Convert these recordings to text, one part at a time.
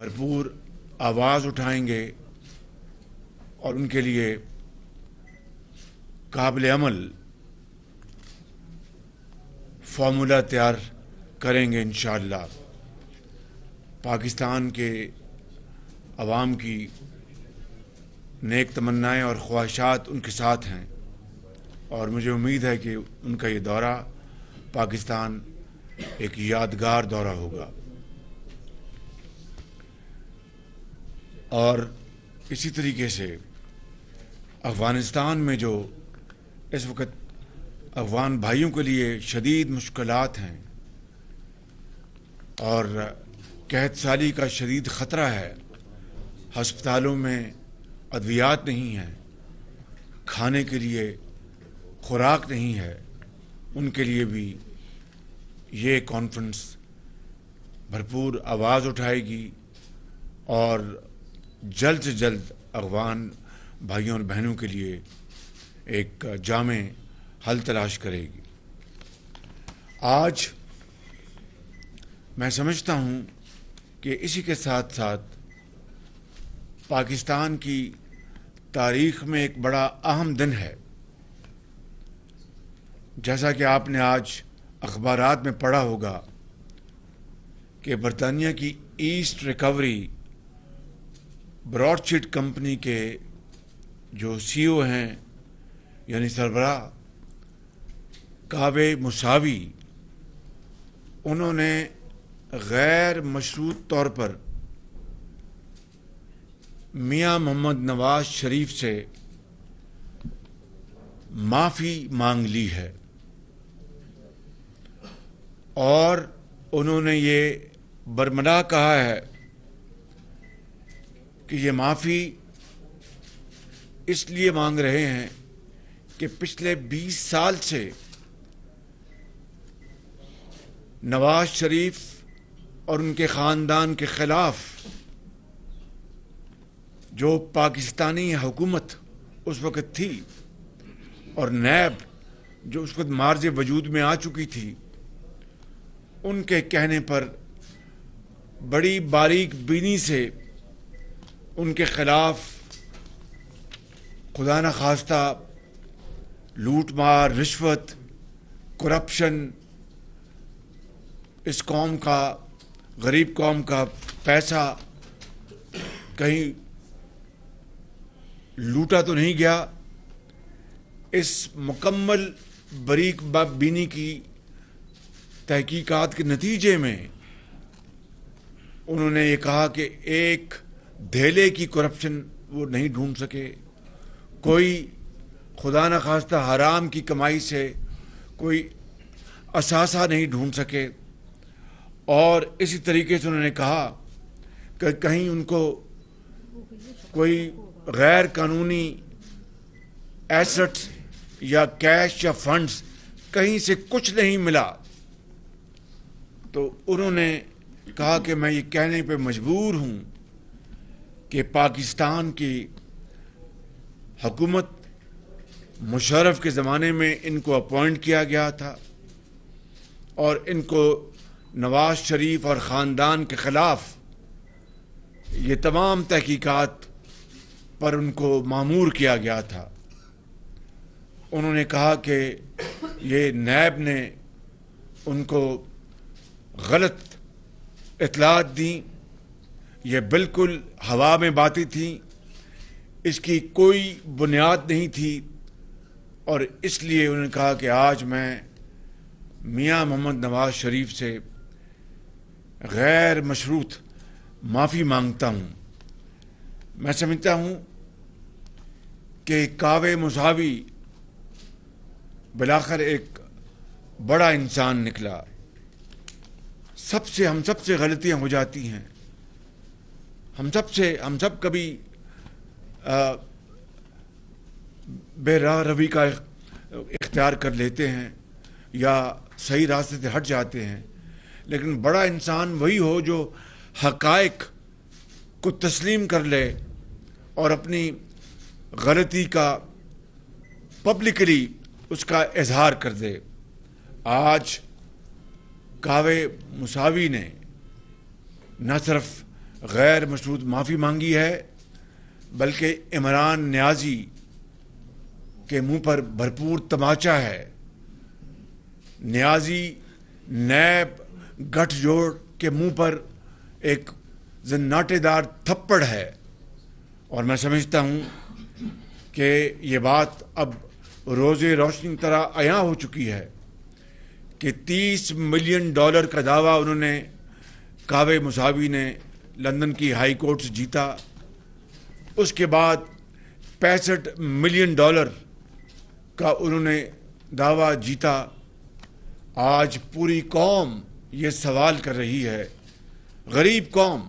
بھرپور آواز اٹھائیں گے اور ان کے لیے قابل عمل فارمولا تیار کریں گے انشاءاللہ۔ پاکستان کے عوام کی نیک تمنائیں اور خواہشات ان کے ساتھ ہیں، اور مجھے امید ہے کہ ان کا یہ دورہ پاکستان ایک یادگار دورہ ہوگا۔ اور اسی طریقے سے افغانستان میں جو اس وقت افغان بھائیوں کے لیے شدید مشکلات ہیں اور قحط سالی کا شدید خطرہ ہے، ہسپتالوں میں ادویات نہیں ہیں، کھانے کے لیے خوراک نہیں ہے، ان کے لیے بھی یہ کانفرنس بھرپور آواز اٹھائے گی اور جلد سے جلد افغان بھائیوں اور بہنوں کے لیے ایک جامع حل تلاش کرے گی۔ آج میں سمجھتا ہوں کہ اسی کے ساتھ ساتھ پاکستان کی تاریخ میں ایک بڑا اہم دن ہے۔ جیسا کہ آپ نے آج اخبارات میں پڑھا ہوگا کہ برطانیہ کی asset recovery Broadsheet company کے جو سی او ہیں یعنی سربراہ کاوے موساوی، انہوں نے غیر مشروط طور پر میاں محمد نواز شریف سے معافی مانگ لی ہے، اور انہوں نے یہ برملا کہا ہے کہ یہ معافی اس لیے مانگ رہے ہیں کہ پچھلے 20 سال سے نواز شریف اور ان کے خاندان کے خلاف جو پاکستانی حکومت اس وقت تھی اور نیب جو اس وقت مارج وجود میں آ چکی تھی، ان کے کہنے پر بڑی باریک بینی سے ان کے خلاف خدا نخواستہ لوٹ مار، رشوت، کرپشن، اس قوم کا، غریب قوم کا پیسہ کہیں لوٹا تو نہیں گیا، اس مکمل باریک بینی کی تحقیقات کے نتیجے میں انہوں نے یہ کہا کہ ایک دھیلے کی کرپشن وہ نہیں ڈھونڈ سکے، کوئی خدا نخواستہ حرام کی کمائی سے کوئی اثاثہ نہیں ڈھونڈ سکے، اور اسی طریقے سے انہوں نے کہا کہ کہیں ان کو کوئی غیر قانونی ایسٹس یا کیش یا فنڈز کہیں سے کچھ نہیں ملا۔ تو انہوں نے کہا کہ میں یہ کہنے پہ مجبور ہوں کہ پاکستان کی حکومت مشرف کے زمانے میں ان کو اپوائنٹ کیا گیا تھا، اور ان کو نواز شریف اور خاندان کے خلاف یہ تمام تحقیقات پر ان کو مامور کیا گیا تھا۔ انہوں نے کہا کہ یہ نیب نے ان کو غلط اطلاعات دیں، یہ بالکل ہوا میں باتیں تھیں، اس کی کوئی بنیاد نہیں تھی، اور اس لیے انہوں نے کہا کہ آج میں میاں محمد نواز شریف سے غیر مشروط معافی مانگتا ہوں۔ میں سمجھتا ہوں کہ کاوے موساوی بالآخر ایک بڑا انسان نکلا۔ ہم سب سے غلطیاں ہو جاتی ہیں، ہم سب کبھی بے راہ روی کا اختیار کر لیتے ہیں یا صحیح راستے سے ہٹ جاتے ہیں، لیکن بڑا انسان وہی ہو جو حقائق کو تسلیم کر لے اور اپنی غلطی کا پبلکلی اس کا اظہار کر دے۔ آج کاوے موساوی نے نہ صرف غیر مشروط معافی مانگی ہے، بلکہ عمران نیازی کے منہ پر بھرپور تماچا ہے۔ نیازی نیب گٹھ جوڑ کے منہ پر ایک زناٹے دار تھپڑ ہے، اور میں سمجھتا ہوں کہ یہ بات اب روزے روشنی کی طرح عیاں ہو چکی ہے کہ $30 ملین کا دعویٰ انہوں نے کعبے مساوی نے لندن کی ہائی کورٹ سے جیتا، اس کے بعد $65 ملین کا انہوں نے دعویٰ جیتا۔ آج پوری قوم یہ سوال کر رہی ہے، غریب قوم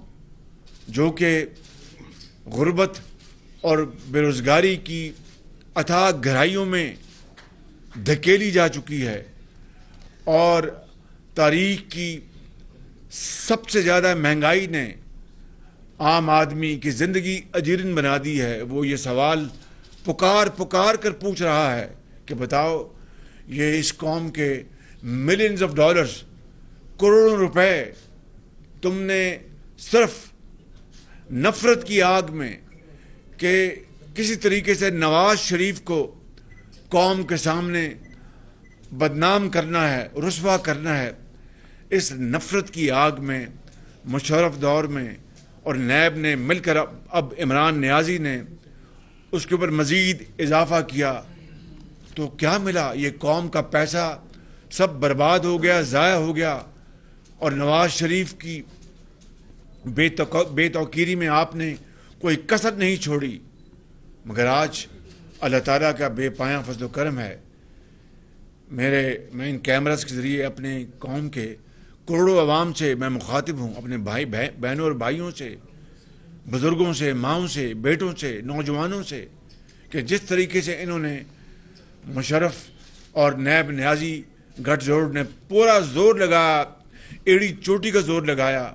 جو کہ غربت اور بے روزگاری کی اتھاہ گہرائیوں میں دھکیلی جا چکی ہے، اور تاریخ کی سب سے زیادہ مہنگائی نے عام آدمی کی زندگی اجیرن بنا دی ہے، وہ یہ سوال پکار کر پوچھ رہا ہے کہ بتاؤ، یہ اس قوم کے ملینز آف ڈالرز، کروڑوں روپے تم نے صرف نفرت کی آگ میں کہ کسی طریقے سے نواز شریف کو قوم کے سامنے بدنام کرنا ہے، رسوا کرنا ہے، اس نفرت کی آگ میں مشرف دور میں اور نیب نے مل کر اب عمران نیازی نے اس کے اوپر مزید اضافہ کیا، تو کیا ملا؟ یہ قوم کا پیسہ سب برباد ہو گیا، ضائع ہو گیا، اور نواز شریف کی بے توقیری میں آپ نے کوئی کسر نہیں چھوڑی۔ مگر آج اللہ تعالیٰ کا بے پایاں فضل و کرم ہے، میں ان کیمراز کے ذریعے اپنے قوم کے کروڑوں عوام سے میں مخاطب ہوں، اپنے بہنوں اور بھائیوں سے، بزرگوں سے، ماؤں سے، بیٹوں سے، نوجوانوں سے، کہ جس طریقے سے انہوں نے مشرف اور نیب نیازی گٹھ جوڑ نے پورا زور لگایا، ایڑی چوٹی کا زور لگایا،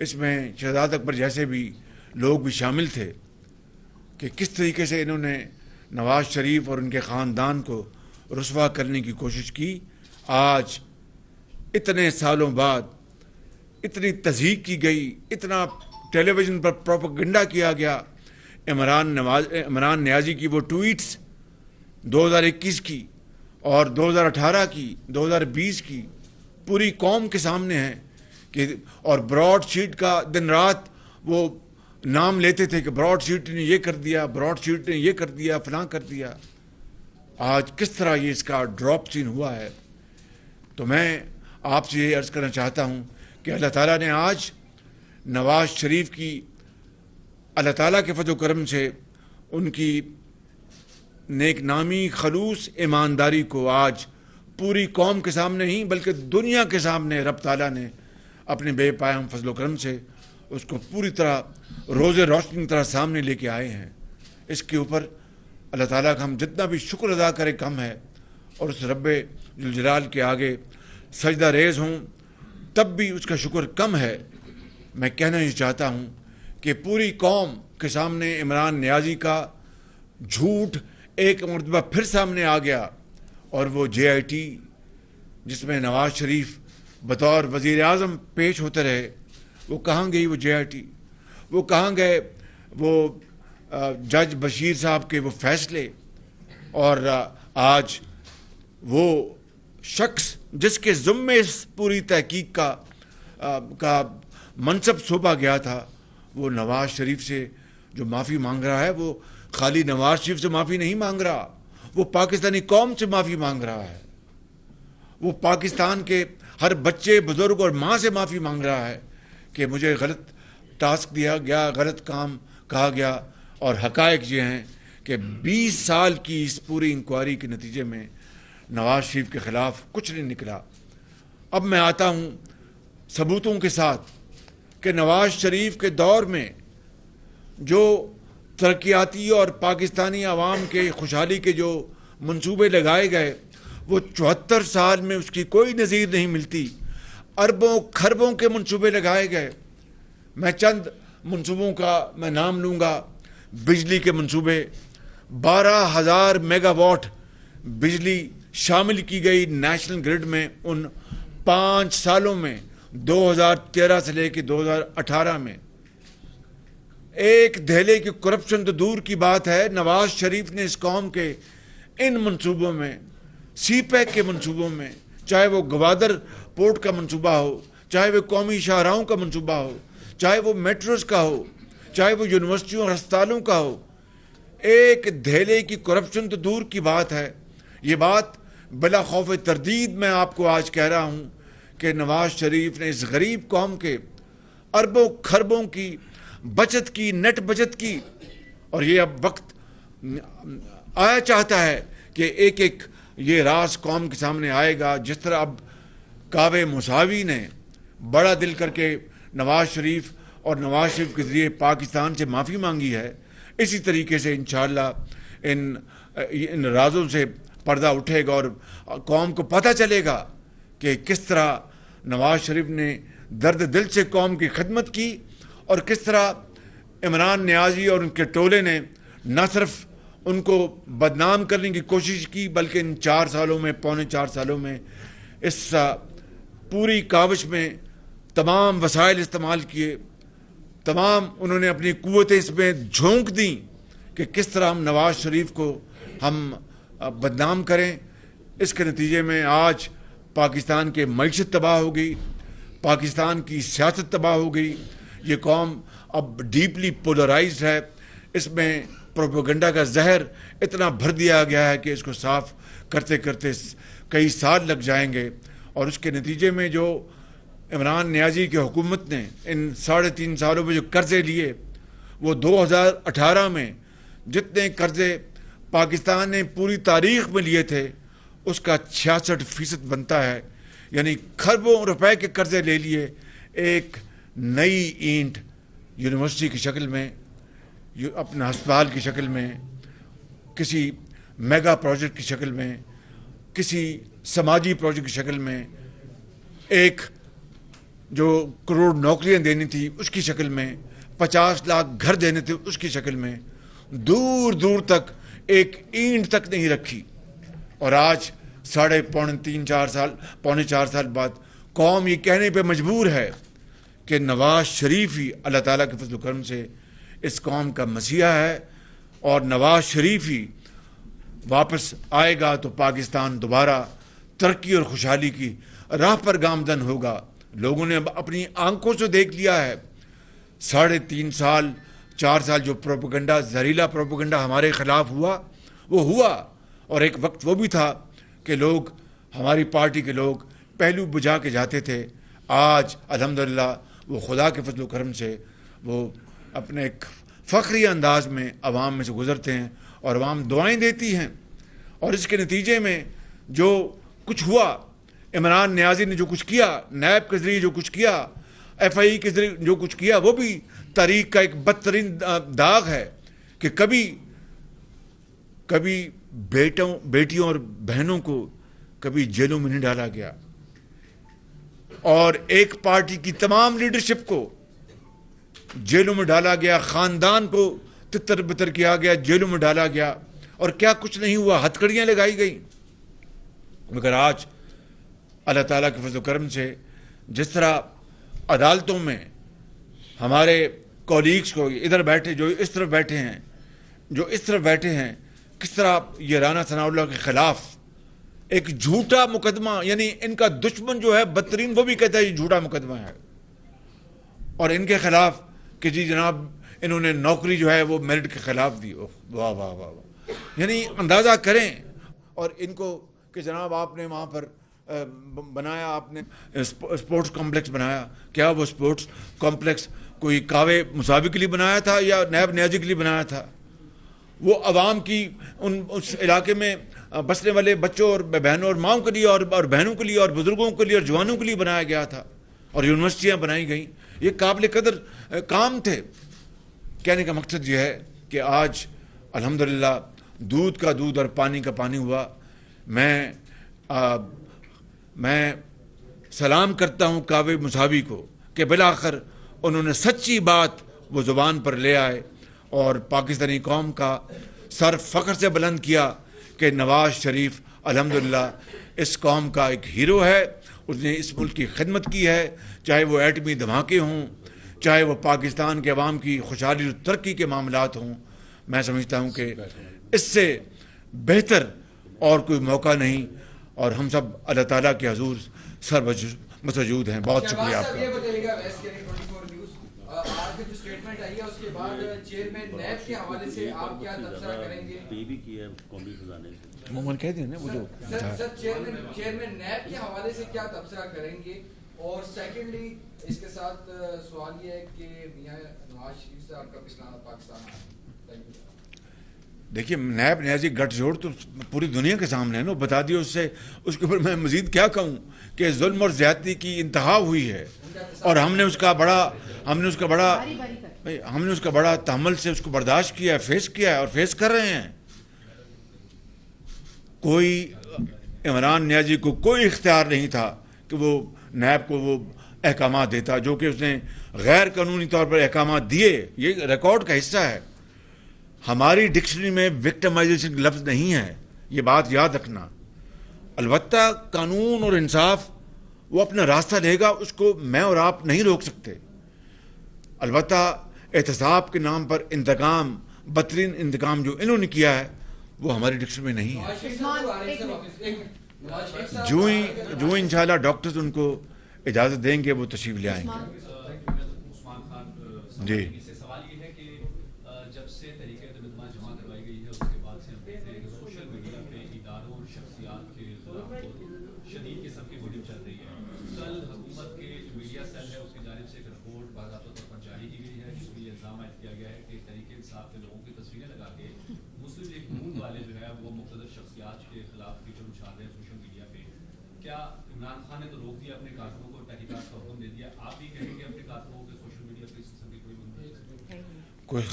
اس میں شہزاد اکبر جیسے بھی لوگ بھی شامل تھے، کہ کس طریقے سے انہوں نے نواز شریف اور ان کے خاندان کو رسوا کرنے کی کوشش کی۔ آج اتنے سالوں بعد اتنی تضحیک کی گئی، اتنا ٹیلی ویژن پر پروپیگنڈا کیا گیا، عمران نیازی کی وہ ٹویٹس 2021 کی اور 2018 کی، 2020 کی پوری قوم کے سامنے ہیں، کہ اور براڈ شیٹ کا دن رات وہ نام لیتے تھے کہ براڈ شیٹ نے یہ کر دیا، براڈ شیٹ نے یہ کر دیا، فلاں کر دیا۔ آج کس طرح یہ اس کا ڈراپ سین ہوا ہے۔ تو میں آپ سے یہ عرض کرنا چاہتا ہوں کہ اللہ تعالیٰ نے آج نواز شریف کی اللہ تعالیٰ کے فضل و کرم سے ان کی نیک نامی، خلوص، ایمانداری کو آج پوری قوم کے سامنے ہی بلکہ دنیا کے سامنے رب تعالیٰ نے اپنے بے پایاں فضل و کرم سے اس کو پوری طرح روز روشنی کی طرح سامنے لے کے آئے ہیں۔ اس کے اوپر اللہ تعالیٰ کا ہم جتنا بھی شکر ادا کریں کم ہے، اور اس رب ذوالجلال کے آگے سجدہ ریز ہوں تب بھی اس کا شکر کم ہے۔ میں کہنا یہ چاہتا ہوں کہ پوری قوم کے سامنے عمران نیازی کا جھوٹ ایک مرتبہ پھر سامنے آ گیا، اور وہ JIT جس میں نواز شریف بطور وزیر اعظم پیش ہوتے رہے، وہ کہاں گئی وہ JIT؟ وہ کہاں گئے وہ جج بشیر صاحب کے وہ فیصلے؟ اور آج وہ شخص جس کے ذمے اس پوری تحقیق کا منصب سونپا گیا تھا، وہ نواز شریف سے جو معافی مانگ رہا ہے، وہ خالی نواز شریف سے معافی نہیں مانگ رہا، وہ پاکستانی قوم سے معافی مانگ رہا ہے، وہ پاکستان کے ہر بچے، بزرگ اور ماں سے معافی مانگ رہا ہے کہ مجھے غلط ٹاسک دیا گیا، غلط کام کہا گیا، اور حقائق یہ ہیں کہ 20 سال کی اس پوری انکوائری کے نتیجے میں نواز شریف کے خلاف کچھ نہیں نکلا۔ اب میں آتا ہوں ثبوتوں کے ساتھ کہ نواز شریف کے دور میں جو ترقیاتی اور پاکستانی عوام کے خوشحالی کے جو منصوبے لگائے گئے، وہ 74 سال میں اس کی کوئی نظیر نہیں ملتی۔ اربوں کھربوں کے منصوبے لگائے گئے۔ میں چند منصوبوں کا میں نام لوں گا۔ بجلی کے منصوبے، 12,000 میگا واٹ بجلی شامل کی گئی نیشنل گرڈ میں ان 5 سالوں میں، 2013 سے لے کے 2018 میں۔ ایک دہلے کی کرپشن تو دور کی بات ہے، نواز شریف نے اس قوم کے ان منصوبوں میں، سی پیک کے منصوبوں میں، چاہے وہ گوادر پورٹ کا منصوبہ ہو، چاہے وہ قومی شاہراہوں کا منصوبہ ہو، چاہے وہ میٹروز کا ہو، چاہے وہ یونیورسٹیوں اور ہسپتالوں کا ہو، ایک دہلے کی کرپشن تو دور کی بات ہے۔ یہ بات بلا خوف تردید میں آپ کو آج کہہ رہا ہوں کہ نواز شریف نے اس غریب قوم کے اربوں خربوں کی بچت کی، نیٹ بچت کی، اور یہ اب وقت آیا چاہتا ہے کہ ایک ایک یہ راز قوم کے سامنے آئے گا۔ جس طرح اب کعبے مساوی نے بڑا دل کر کے نواز شریف اور نواز شریف کے ذریعے پاکستان سے معافی مانگی ہے، اسی طریقے سے انشاءاللہ ان رازوں سے پردہ اٹھے گا اور قوم کو پتہ چلے گا کہ کس طرح نواز شریف نے درد دل سے قوم کی خدمت کی، اور کس طرح عمران نیازی اور ان کے ٹولے نے نہ صرف ان کو بدنام کرنے کی کوشش کی، بلکہ ان 4 سالوں میں، پونے 4 سالوں میں، اس پوری کاوش میں تمام وسائل استعمال کیے، تمام انہوں نے اپنی قوتیں اس میں جھونک دیں کہ کس طرح ہم نواز شریف کو ہم بدنام کریں۔ اس کے نتیجے میں آج پاکستان کے معیشت تباہ ہو گئی، پاکستان کی سیاست تباہ ہو گئی، یہ قوم اب ڈیپلی پولرائزڈ ہے، اس میں پروپیگنڈا کا زہر اتنا بھر دیا گیا ہے کہ اس کو صاف کرتے کرتے کئی سال لگ جائیں گے، اور اس کے نتیجے میں جو عمران نیازی کی حکومت نے ان 3.5 سالوں میں جو قرضے لیے، وہ 2018 میں جتنے قرضے پاکستان نے پوری تاریخ میں لیے تھے اس کا 66% بنتا ہے، یعنی کھربوں روپے کے قرضے لے لیے ایک نئی اینٹ یونیورسٹی کی شکل میں، اپنا ہسپتال کی شکل میں، کسی میگا پروجیکٹ کی شکل میں، کسی سماجی پروجیکٹ کی شکل میں، ایک جو کروڑ نوکریاں دینی تھی اس کی شکل میں، 50 لاکھ گھر دینے تھے اس کی شکل میں، دور دور تک ایک اینٹ تک نہیں رکھی، اور آج پونے 4 سال بعد قوم یہ کہنے پہ مجبور ہے کہ نواز شریف ہی اللہ تعالیٰ کے فضل و کرم سے اس قوم کا مسیحا ہے، اور نواز شریف ہی واپس آئے گا تو پاکستان دوبارہ ترقی اور خوشحالی کی راہ پر گامزن ہوگا۔ لوگوں نے اب اپنی آنکھوں سے دیکھ لیا ہے، 3.5 سال 4 سال جو پروپیگنڈا، زہریلا پروپیگنڈا ہمارے خلاف ہوا، وہ ہوا، اور ایک وقت وہ بھی تھا کہ لوگ، ہماری پارٹی کے لوگ پہلو بجھا کے جاتے تھے۔ آج الحمدللہ وہ خدا کے فضل و کرم سے وہ اپنے ایک فخری انداز میں عوام میں سے گزرتے ہیں، اور عوام دعائیں دیتی ہیں، اور اس کے نتیجے میں جو کچھ ہوا، عمران نیازی نے جو کچھ کیا، نیب کے ذریعے جو کچھ کیا، ایف آئی کے ذریعے جو کچھ کیا، وہ بھی تاریخ کا ایک بدترین داغ ہے کہ کبھی بیٹیوں اور بہنوں کو کبھی جیلوں میں نہیں ڈالا گیا، اور ایک پارٹی کی تمام لیڈرشپ کو جیلوں میں ڈالا گیا، خاندان کو تتر بتر کیا گیا، جیلوں میں ڈالا گیا، اور کیا کچھ نہیں ہوا، ہتھکڑیاں لگائی گئیں۔ مگر آج اللہ تعالیٰ کے فضل و کرم سے جس طرح عدالتوں میں ہمارے کولیگز کو، ادھر بیٹھے جو اس طرف بیٹھے ہیں، جو اس طرف بیٹھے ہیں، کس طرح یہ رانا ثناء اللہ کے خلاف ایک جھوٹا مقدمہ، یعنی ان کا دشمن جو ہے بدترین وہ بھی کہتا ہے یہ جھوٹا مقدمہ ہے، اور ان کے خلاف کہ جی جناب انہوں نے نوکری جو ہے وہ میرٹ کے خلاف دی۔ واہ واہ واہ واہ، یعنی اندازہ کریں، اور ان کو کہ جناب آپ نے وہاں پر بنایا، آپ نے اسپورٹس کمپلیکس بنایا، کیا وہ اسپورٹس کمپلیکس کوئی کعبے مساوی کے لیے بنایا تھا یا نیب نیازی کے لیے بنایا تھا؟ وہ عوام کی اس علاقے میں بسنے والے بچوں اور بہنوں اور ماؤں کے لیے، اور بہنوں کے لیے، اور بزرگوں کے لیے، اور جوانوں کے لیے بنایا گیا تھا، اور یونیورسٹیاں بنائی گئیں۔ یہ قابل قدر کام تھے۔ کہنے کا مقصد یہ ہے کہ آج الحمدللہ دودھ کا دودھ اور پانی کا پانی ہوا۔ میں سلام کرتا ہوں کعبے مساوی کو کہ بالآخر انہوں نے سچی بات وہ زبان پر لے آئے، اور پاکستانی قوم کا سر فخر سے بلند کیا کہ نواز شریف الحمدللہ اس قوم کا ایک ہیرو ہے، اس نے اس ملک کی خدمت کی ہے، چاہے وہ ایٹمی دھماکے ہوں، چاہے وہ پاکستان کے عوام کی خوشحالی اور ترقی کے معاملات ہوں. میں سمجھتا ہوں کہ اس سے بہتر اور کوئی موقع نہیں, اور ہم سب اللہ تعالیٰ کے حضور سر مسجود ہیں. بہت شکریہ آپ کا. آج جو اسٹیٹمنٹ آئی ہے اس کے بعد چیئرمین نیب کے حوالے سے آپ کیا تبصرہ کریں گے؟ کہہ دیں نا وہ جو سر چیئرمین نیب کے حوالے سے کیا تبصرہ کریں گے؟ اور سیکنڈلی اس کے ساتھ سوال یہ ہے کہ میاں نواز شریف سے آپ کا پچھلا پاکستان آیا. دیکھیے نیب نیازی گٹھ جوڑ تو پوری دنیا کے سامنے ہے نا, بتا دیا اس سے, اس کے اوپر میں مزید کیا کہوں کہ ظلم اور زیادتی کی انتہا ہوئی ہے, اور ہم نے اس کا بڑا تحمل سے اس کو برداشت کیا ہے, فیس کیا ہے اور فیس کر رہے ہیں. کوئی عمران نیازی کو کوئی اختیار نہیں تھا کہ وہ نیب کو وہ احکامات دیتا جو کہ اس نے غیر قانونی طور پر احکامات دیے. یہ ریکارڈ کا حصہ ہے. ہماری ڈکشنری میں وکٹمائزیشن لفظ نہیں ہے, یہ بات یاد رکھنا. البتہ قانون اور انصاف وہ اپنا راستہ لے گا, اس کو میں اور آپ نہیں روک سکتے. البتہ احتساب کے نام پر انتقام, بدترین انتقام جو انہوں نے کیا ہے وہ ہماری ڈکشنری میں نہیں ہے. جو ہی انشاءاللہ ڈاکٹرز ان کو اجازت دیں گے وہ تشریف لے آئیں گے. جی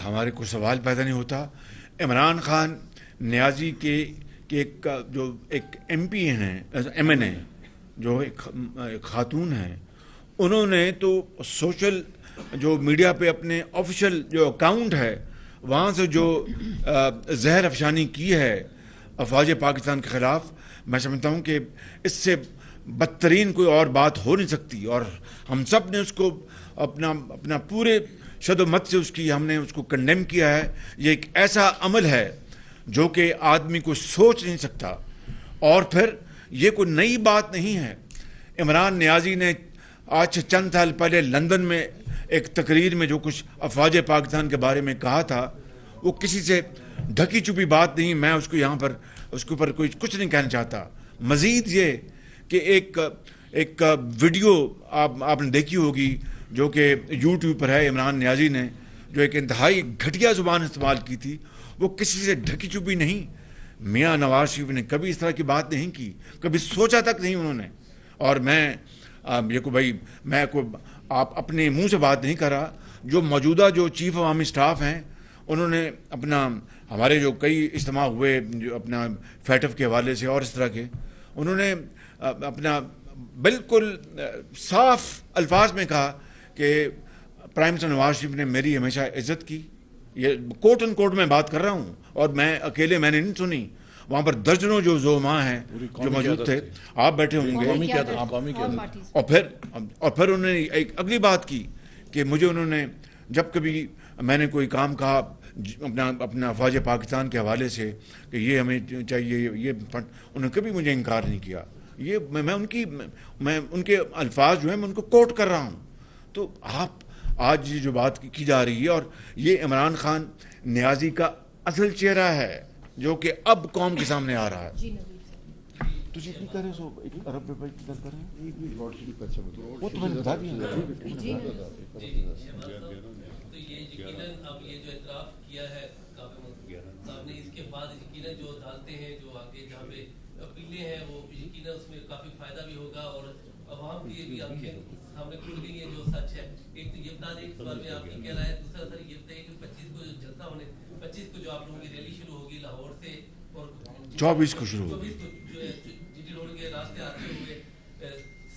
ہمارے کوئی سوال پیدا نہیں ہوتا. عمران خان نیازی کے جو ایک ایم پی ہیں, ایم این اے جو ایک خاتون ہیں, انہوں نے تو سوشل جو میڈیا پہ اپنے آفیشیل جو اکاؤنٹ ہے وہاں سے جو زہر افشانی کی ہے افواج پاکستان کے خلاف, میں سمجھتا ہوں کہ اس سے بدترین کوئی اور بات ہو نہیں سکتی. اور ہم سب نے اس کو اپنا پورے شد و مت سے ہم نے اس کو کنڈیم کیا ہے. یہ ایک ایسا عمل ہے جو کہ آدمی کو سوچ نہیں سکتا. اور پھر یہ کوئی نئی بات نہیں ہے. عمران نیازی نے آج چند سال پہلے لندن میں ایک تقریر میں جو کچھ افواج پاکستان کے بارے میں کہا تھا وہ کسی سے ڈھکی چھپی بات نہیں. میں اس کو یہاں پر اس کے اوپر کچھ نہیں کہنا چاہتا. مزید یہ کہ ایک ویڈیو آپ نے دیکھی ہوگی جو کہ یوٹیوب پر ہے, عمران نیازی نے جو ایک انتہائی گھٹیا زبان استعمال کی تھی, وہ کسی سے ڈھکی چھپی نہیں. میاں نواز شریف نے کبھی اس طرح کی بات نہیں کی, کبھی سوچا تک نہیں انہوں نے. اور میں آپ اپنے منہ سے بات نہیں کر رہا. جو موجودہ جو چیف عوامی سٹاف ہیں انہوں نے ہمارے جو کئی اجتماع ہوئے جو اپنا فیٹف کے حوالے سے اور اس طرح کے, انہوں نے اپنا بالکل صاف الفاظ میں کہا کہ پرائم منسٹر نواز شریف نے میری ہمیشہ عزت کی. یہ کوٹ ان کوٹ میں بات کر رہا ہوں, اور میں اکیلے میں نے نہیں سنی, وہاں پر درجنوں جو زعماء ہیں جو موجود تھے, آپ بیٹھے ہوں گے. اور پھر انہوں نے ایک اگلی بات کی کہ مجھے انہوں نے جب کبھی میں نے کوئی کام کہا اپنا افواج پاکستان کے حوالے سے کہ یہ ہمیں چاہیے یہ فنڈ, انہوں نے کبھی مجھے انکار نہیں کیا. یہ میں ان کے الفاظ جو ہیں میں ان کو کوٹ کر رہا ہوں. تو آج جو بات کی جا رہی ہے, اور یہ عمران خان نیازی کا اصل چہرہ ہے جو کہ اب قوم کے سامنے آ رہا ہے. عوام کی بھی آنکھیں سامنے کھل گئی ہیں جو سچ ہے. ایک تو یہ بتا دیں اس بارے میں آپ کی کیا رائے ہے. دوسرا سر یہ بتائیے کہ 25 کو جو جلسہ ہونے 25 کو جو آپ لوگوں کی ریلی شروع ہوگی لاہور سے اور 24 کو شروع ہوگی, 24 کو جی ٹی روڈ کے راستے آتے ہوئے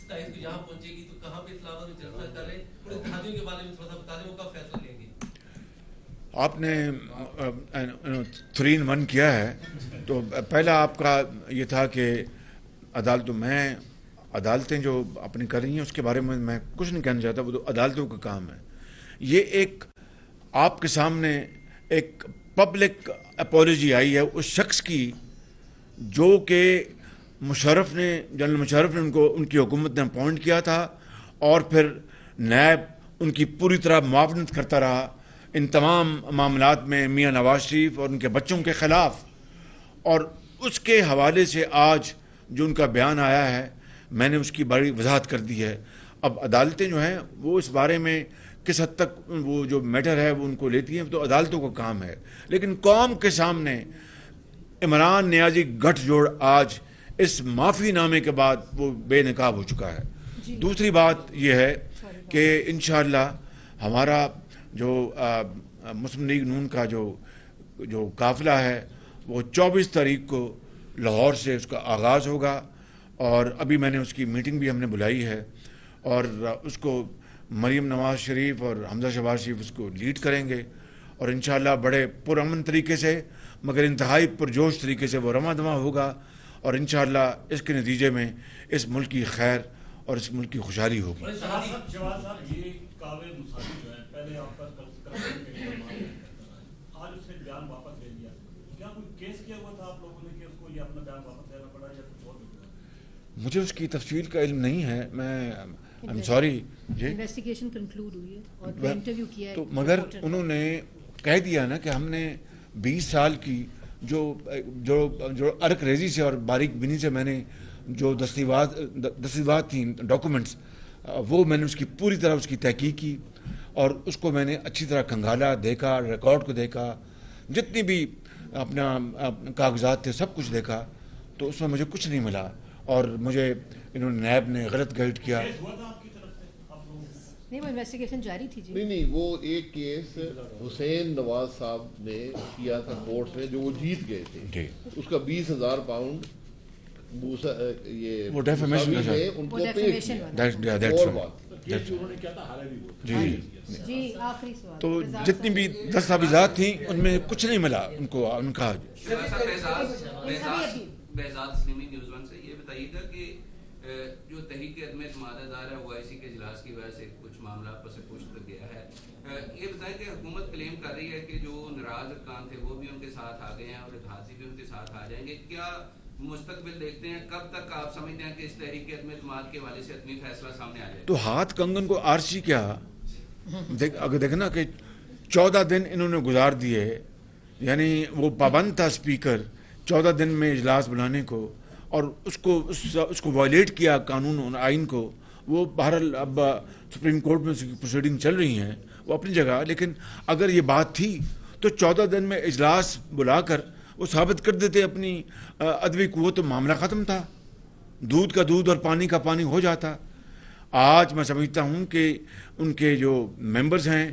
27 کو یہاں پہنچے گی, تو کہاں پہ اسلام آباد میں جلسہ کر رہے ہیں, اور اتحادیوں کے بارے میں تھوڑا سا بتا دیں وہ کب فیصلہ لیں گے. آپ نے 3 in 1 کیا ہے. تو پہلا آپ کا یہ تھا کہ عدالتیں جو اپنی کر رہی ہیں اس کے بارے میں کچھ نہیں کہنا چاہتا, وہ تو عدالتوں کا کام ہے. یہ ایک آپ کے سامنے ایک پبلک اپولوجی آئی ہے اس شخص کی جو کہ مشرف نے جنرل مشرف نے ان کی حکومت نے اپوائنٹ کیا تھا، اور پھر نیب ان کی پوری طرح معاونت کرتا رہا ان تمام معاملات میں میاں نواز شریف اور ان کے بچوں کے خلاف. اور اس کے حوالے سے آج جو ان کا بیان آیا ہے میں نے اس کی بڑی وضاحت کر دی ہے. اب عدالتیں جو ہیں وہ اس بارے میں کس حد تک وہ جو میٹر ہے وہ ان کو لیتی ہیں تو عدالتوں کا کام ہے، لیکن قوم کے سامنے عمران نیازی گٹھ جوڑ آج اس معافی نامے کے بعد وہ بے نقاب ہو چکا ہے. دوسری بات یہ ہے کہ انشاءاللہ ہمارا جو مسلم لیگ نون کا جو قافلہ ہے وہ 24 تاریخ کو لاہور سے اس کا آغاز ہوگا، اور ابھی میں نے اس کی میٹنگ بھی ہم نے بلائی ہے، اور اس کو مریم نواز شریف اور حمزہ شہباز شریف اس کو لیڈ کریں گے، اور انشاءاللہ بڑے پرامن طریقے سے مگر انتہائی پرجوش طریقے سے وہ رواں دواں ہوگا، اور انشاءاللہ اس کے نتیجے میں اس ملک کی خیر اور اس ملک کی خوشحالی ہوگی. مجھے اس کی تفصیل کا علم نہیں ہے، میں I'm sorry. G investigation conclude ہوئی ہے اور انٹرویو کیا ہے تو مگر انہوں نے کہہ دیا نا کہ ہم نے 20 سال کی جو ارک ریزی سے اور باریک بینی سے میں نے جو دستاویزات تھیں ڈاکومنٹس وہ میں نے اس کی پوری طرح اس کی تحقیق کی، اور اس کو میں نے اچھی طرح کھنگالا، دیکھا، ریکارڈ کو دیکھا، جتنی بھی اپنا کاغذات تھے سب کچھ دیکھا، تو اس میں مجھے کچھ نہیں ملا، اور مجھے انہوں نے نیب نے غلط گائیڈ کیا. نہیں وہ انویسٹیگیشن جاری تھی. جی نہیں وہ ایک کیس حسین نواز صاحب نے کیا تھا کورٹ میں جو وہ جیت گئے تھے، اس کا 20,000 پاؤنڈ یہ وہ ڈیفیمیشن ان کو پے جی. آخری سوال. تو جتنی بھی دستاویزات تھیں ان میں کچھ نہیں ملا ان کو. ان کا بہزاد اسلامی نیوز ون سے یہ بتائیے گا کہ جو تحریک عدم اعتماد ادارہ ہے OIC کے اجلاس کی وجہ سے کچھ معاملات پر سے پوچھ گیا ہے، یہ بتائیں کہ حکومت کلیم کر رہی ہے کہ جو ناراض ارکان تھے وہ بھی ان کے ساتھ آ گئے ہیں اور اتحادی بھی ان کے ساتھ آ جائیں گے. کیا مستقبل دیکھتے ہیں، کب تک آپ سمجھتے ہیں کہ اس تحریک عدم اعتماد کے حوالے سے حتمی فیصلہ سامنے آ جائے؟ تو ہاتھ کنگن کو آرسی کیا اگر دیکھنا کہ 14 دن انہوں نے گزار دیے، یعنی وہ پابند تھا اسپیکر 14 دن میں اجلاس بلانے کو، اور اس کو وائلیٹ کیا قانون اور آئین کو. وہ بہرحال اب سپریم کورٹ میں پروسیڈنگ چل رہی ہیں وہ اپنی جگہ، لیکن اگر یہ بات تھی تو 14 دن میں اجلاس بلا کر وہ ثابت کر دیتے اپنی عدوی قوت، تو معاملہ ختم تھا، دودھ کا دودھ اور پانی کا پانی ہو جاتا. آج میں سمجھتا ہوں کہ ان کے جو ممبرز ہیں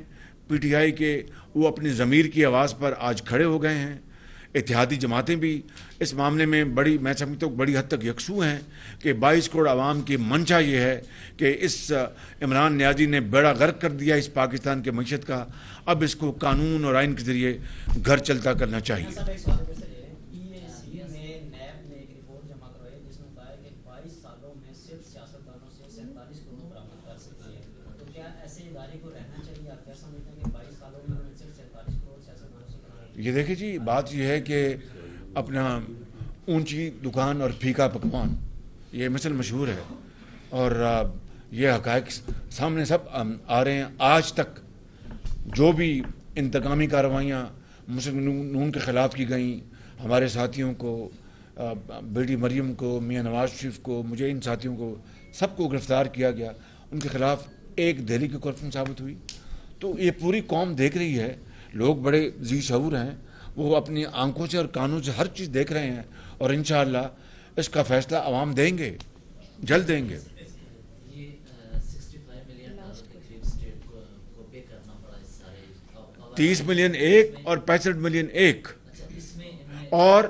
PTI کے وہ اپنی ضمیر کی آواز پر آج کھڑے ہو گئے ہیں. اتحادی جماعتیں بھی اس معاملے میں میں سمجھتا ہوں بڑی حد تک یکسو ہیں کہ 22 کروڑ عوام کی منشا یہ ہے کہ اس عمران نیازی نے بیڑا غرق کر دیا اس پاکستان کے معیشت کا، اب اس کو قانون اور آئین کے ذریعے گھر چلتا کرنا چاہیے. یہ دیکھیں جی بات یہ ہے کہ اپنا اونچی دکان اور پھیکا پکوان یہ مثل مشہور ہے، اور یہ حقائق سامنے سب آ رہے ہیں. آج تک جو بھی انتقامی کارروائیاں مسلم نون کے خلاف کی گئیں، ہمارے ساتھیوں کو، بیٹی مریم کو، میاں نواز شریف کو، مجھے ان ساتھیوں کو سب کو گرفتار کیا گیا، ان کے خلاف ایک دہلی کی کرپشن ثابت ہوئی. تو یہ پوری قوم دیکھ رہی ہے، لوگ بڑے ذی شعور ہیں، وہ اپنی آنکھوں سے اور کانوں سے ہر چیز دیکھ رہے ہیں، اور انشاءاللہ اس کا فیصلہ عوام دیں گے، جلد دیں گے. 30 ملین ایک اور 65 ملین ایک، اور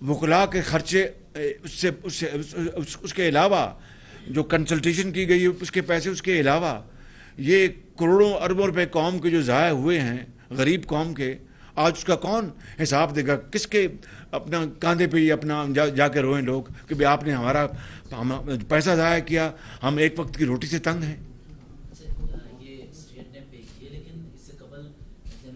وکلاء کے خرچے اس کے علاوہ جو کنسلٹیشن کی گئی اس کے پیسے، اس کے علاوہ یہ کروڑوں اربوں روپے قوم کے جو ضائع ہوئے ہیں، غریب قوم کے، آج اس کا کون حساب دے گا؟ کس کے اپنا کاندھے پہ ہی اپنا جا کے روئیں لوگ کہ بھئی آپ نے ہمارا پیسہ ضائع کیا، ہم ایک وقت کی روٹی سے تنگ ہیں. یہ اسٹیٹ نے پے کیے، لیکن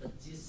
$25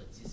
$25